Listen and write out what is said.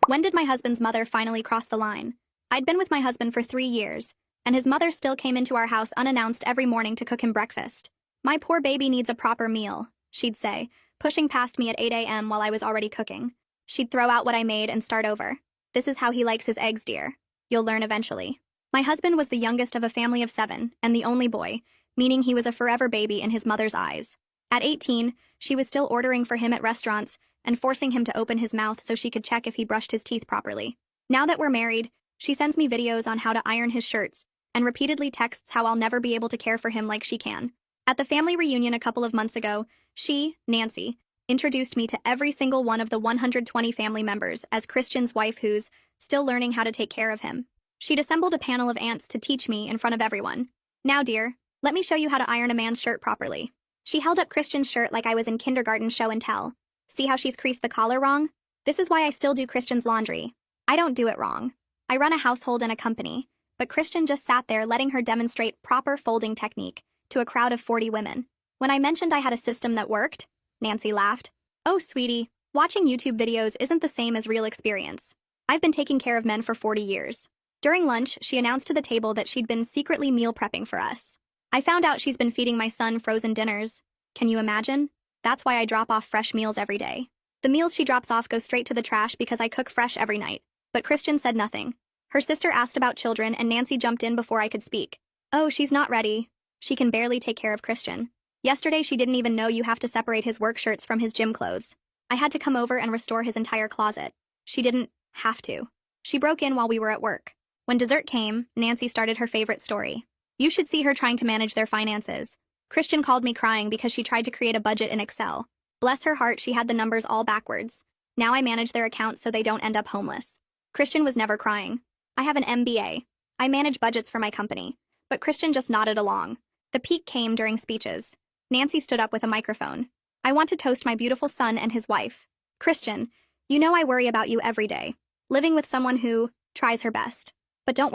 When did my husband's mother finally cross the line? I'd been with my husband for 3 years, and his mother still came into our house unannounced every morning to cook him breakfast. My poor baby needs a proper meal, she'd say, pushing past me at 8 a.m. while I was already cooking. She'd throw out what I made and start over. This is how he likes his eggs, dear. You'll learn eventually. My husband was the youngest of a family of 7 and the only boy, meaning he was a forever baby in his mother's eyes. At 18, she was still ordering for him at restaurants and forcing him to open his mouth so she could check if he brushed his teeth properly. Now that we're married, she sends me videos on how to iron his shirts and repeatedly texts how I'll never be able to care for him like she can. At the family reunion a couple of months ago, she, Nancy, introduced me to every single one of the 120 family members as Christian's wife who's still learning how to take care of him. She'd assembled a panel of aunts to teach me in front of everyone. Now, dear, let me show you how to iron a man's shirt properly. She held up Christian's shirt like I was in kindergarten show and tell. See how she's creased the collar wrong? This is why I still do Christian's laundry. I don't do it wrong. I run a household and a company, but Christian just sat there letting her demonstrate proper folding technique to a crowd of 40 women. When I mentioned I had a system that worked, Nancy laughed. Oh, sweetie, watching YouTube videos isn't the same as real experience. I've been taking care of men for 40 years. During lunch, she announced to the table that she'd been secretly meal prepping for us. I found out she's been feeding my son frozen dinners. Can you imagine? That's why I drop off fresh meals every day. The meals she drops off go straight to the trash because I cook fresh every night. But Christian said nothing. Her sister asked about children and Nancy jumped in before I could speak. Oh, she's not ready. She can barely take care of Christian. Yesterday she didn't even know you have to separate his work shirts from his gym clothes. I had to come over and restore his entire closet. She didn't have to. She broke in while we were at work. When dessert came, Nancy started her favorite story. You should see her trying to manage their finances. Christian called me crying because she tried to create a budget in Excel. Bless her heart, she had the numbers all backwards. Now I manage their accounts so they don't end up homeless. Christian was never crying. I have an MBA. I manage budgets for my company. But Christian just nodded along. The peak came during speeches. Nancy stood up with a microphone. I want to toast my beautiful son and his wife. Christian, you know I worry about you every day. Living with someone who tries her best. But don't